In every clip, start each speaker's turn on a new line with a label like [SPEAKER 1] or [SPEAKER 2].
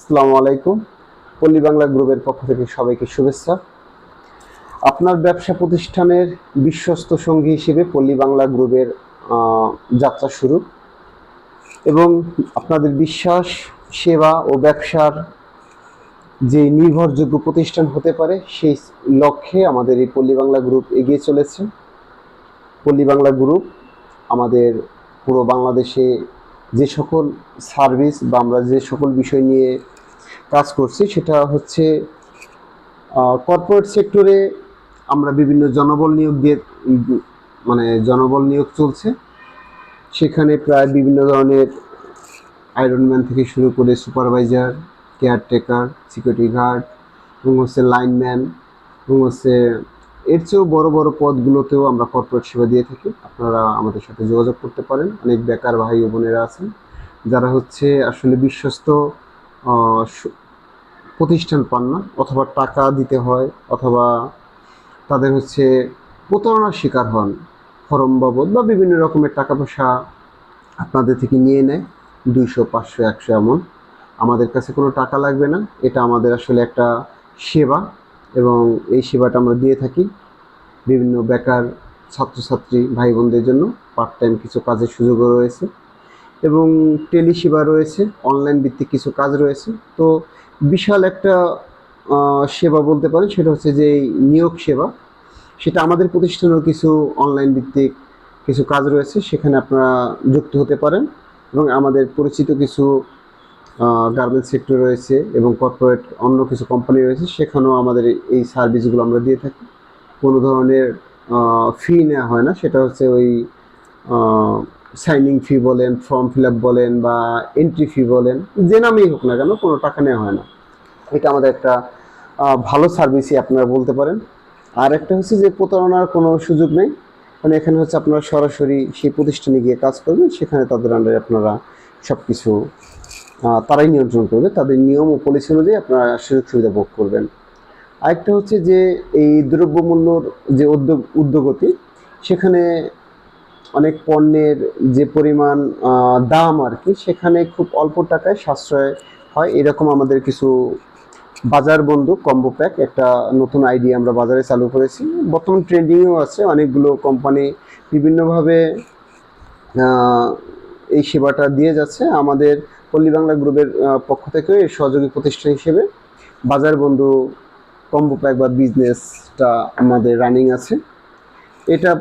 [SPEAKER 1] আসসালামু আলাইকুম। পল্লী বাংলা গ্রুপের পক্ষ থেকে সবাইকে শুভেচ্ছা। আপনার ব্যবসা প্রতিষ্ঠানের বিশ্বস্ত সঙ্গী হিসেবে পল্লী বাংলা গ্রুপের যাত্রা শুরু, এবং আপনাদের বিশ্বাস, সেবা ও ব্যবসার যে নির্ভরযোগ্য প্রতিষ্ঠান হতে পারে সেই লক্ষ্যে আমাদের এই পল্লী বাংলা গ্রুপ এগিয়ে চলেছে। পল্লী বাংলা গ্রুপ আমাদের পুরো বাংলাদেশে যে সকল সার্ভিস বা আমরা যে সকল বিষয় নিয়ে কাজ করছি সেটা হচ্ছে কর্পোরেট সেক্টরে আমরা বিভিন্ন জনবল নিয়োগ দিয়ে জনবল নিয়োগ চলছে। সেখানে প্রায় বিভিন্ন ধরনের আয়রনম্যান থেকে শুরু করে সুপারভাইজার, কেয়ারটেকার, সিকিউরিটি গার্ড এবং হচ্ছে লাইনম্যান এবং হচ্ছে এর চেয়েও বড় বড় পদগুলোতেও আমরা কর্পোরেট সেবা দিয়ে থাকি। আপনারা আমাদের সাথে যোগাযোগ করতে পারেন। অনেক বেকার ভাই ও বোনেরা আছেন যারা হচ্ছে আসলে বিশ্বস্ত প্রতিষ্ঠান পান না, অথবা টাকা দিতে হয়, অথবা তাদের হচ্ছে প্রতারণার শিকার হন, ফরম বাবদ বা বিভিন্ন রকমের টাকা পয়সা আপনাদের থেকে নিয়ে নেয় 200, 500, 100 এমন। আমাদের কাছে কোনো টাকা লাগবে না, এটা আমাদের আসলে একটা সেবা, এবং এই সেবাটা আমরা দিয়ে থাকি বিভিন্ন বেকার ছাত্রছাত্রী ভাই বোনদের জন্য। পার্ট টাইম কিছু কাজের সুযোগও রয়েছে এবং টেলি সেবা রয়েছে, অনলাইন ভিত্তিক কিছু কাজ রয়েছে। তো বিশাল একটা সেবা বলতে পারেন, সেটা হচ্ছে যে নিয়োগ সেবা। সেটা আমাদের প্রতিষ্ঠানেও কিছু অনলাইন ভিত্তিক কিছু কাজ রয়েছে, সেখানে আপনারা যুক্ত হতে পারেন। এবং আমাদের পরিচিত কিছু গার্মেন্টস সেক্টর রয়েছে এবং কর্পোরেট অন্য কিছু কোম্পানি রয়েছে, সেখানেও আমাদের এই সার্ভিসগুলো আমরা দিয়ে থাকি। কোনো ধরনের ফি নেওয়া হয় না, সেটা হচ্ছে ওই সাইনিং ফি বলেন, ফর্ম ফিল আপ বলেন বা এন্ট্রি ফি বলেন, যে নামেই হোক না কেন, কোনো টাকা নেওয়া হয় না। এটা আমাদের একটা ভালো সার্ভিসই আপনারা বলতে পারেন। আর একটা হচ্ছে যে প্রতারণার কোনো সুযোগ নেই, মানে এখানে হচ্ছে আপনারা সরাসরি সেই প্রতিষ্ঠানে গিয়ে কাজ করবেন, সেখানে তাদের আন্ডারে আপনারা সব কিছু তারাই নিয়ন্ত্রণ করবে, তাদের নিয়ম ও পলিসি অনুযায়ী আপনারা সুযোগ সুবিধা ভোগ করবেন। আরেকটা হচ্ছে যে এই দ্রব্যমূল্যর যে উদ্যোগতি, সেখানে অনেক পণ্যের যে পরিমাণ দাম আর কি, সেখানে খুব অল্প টাকায় সাশ্রয় হয়। এরকম আমাদের কিছু বাজার বন্ধু কম্বো প্যাক একটা নতুন আইডিয়া আমরা বাজারে চালু করেছি, বর্তমান ট্রেন্ডিংয়েও আছে। অনেকগুলো কোম্পানি বিভিন্নভাবে এই সেবাটা দিয়ে যাচ্ছে। আমাদের পল্লী বাংলা গ্রুপের পক্ষ থেকে এর সহযোগী প্রতিষ্ঠান হিসেবে বাজার বন্ধু কম্বো প্যাক বা বিজনেসটা আমাদের রানিং আছে। এটা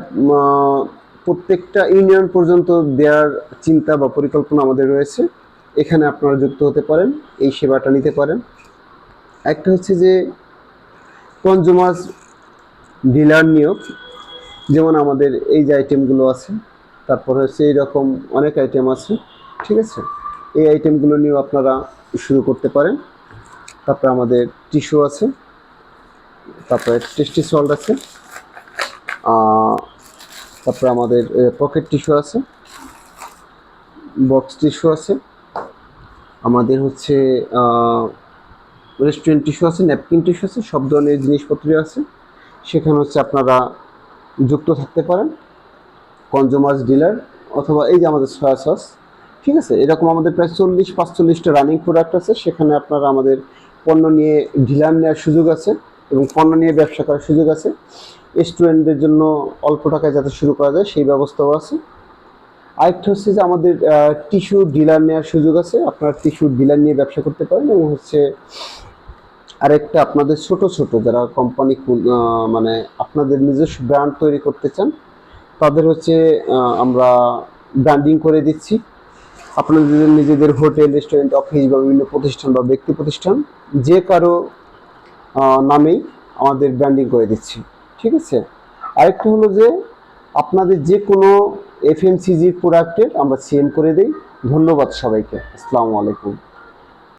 [SPEAKER 1] প্রত্যেকটা ইউনিয়ন পর্যন্ত দেওয়ার চিন্তা বা পরিকল্পনা আমাদের রয়েছে। এখানে আপনারা যুক্ত হতে পারেন, এই সেবাটা নিতে পারেন। একটা হচ্ছে যে কনজুমার ডিলার নিয়োগ, যেমন আমাদের এই যে আইটেমগুলো আছে, তারপর হচ্ছে এইরকম অনেক আইটেম আছে, ঠিক আছে। এই আইটেমগুলো নিয়েও আপনারা শুরু করতে পারেন। তারপরে আমাদের টিস্যু আছে, তারপরে টেস্টি সল্ট আছে, তারপরে আমাদের পকেট টিস্যু আছে, বক্স টিস্যু আছে, আমাদের হচ্ছে রেস্টুরেন্ট টিস্যু আছে, ন্যাপকিন টিস্যু আছে, সব ধরনের জিনিসপত্রই আছে। সেখানে হচ্ছে আপনারা যুক্ত থাকতে পারেন কনজুমার ডিলার, অথবা এই যে আমাদের সয়া সস, ঠিক আছে। এরকম আমাদের প্রায় 40-45টা রানিং প্রোডাক্ট আছে। সেখানে আপনারা আমাদের পণ্য নিয়ে ডিলার নেওয়ার সুযোগ আছে এবং পণ্য নিয়ে ব্যবসা করার সুযোগ আছে। স্টুডেন্টদের জন্য অল্প টাকায় যাতে শুরু করা যায় সেই ব্যবস্থাও আছে। আরেকটা হচ্ছে যে আমাদের টিস্যু ডিলার নেওয়ার সুযোগ আছে, আপনারা টিস্যু ডিলার নিয়ে ব্যবসা করতে পারেন। এবং হচ্ছে আরেকটা, আপনাদের ছোট ছোট যারা কোম্পানি মানে আপনাদের নিজস্ব ব্র্যান্ড তৈরি করতে চান, তাদের হচ্ছে আমরা ব্র্যান্ডিং করে দিচ্ছি। আপনাদের নিজেদের হোটেল, রেস্টুরেন্ট, অফিস বা বিভিন্ন প্রতিষ্ঠান বা ব্যক্তি প্রতিষ্ঠান যে কারো নামেই আমাদের ব্র্যান্ডিং করে দিচ্ছি, ঠিক আছে। আরেকটা হলো যে আপনাদের যে কোনো এফএমসিজির প্রোডাক্টের আমরা সিএম করে দিই। ধন্যবাদ সবাইকে। আসসালামু আলাইকুম।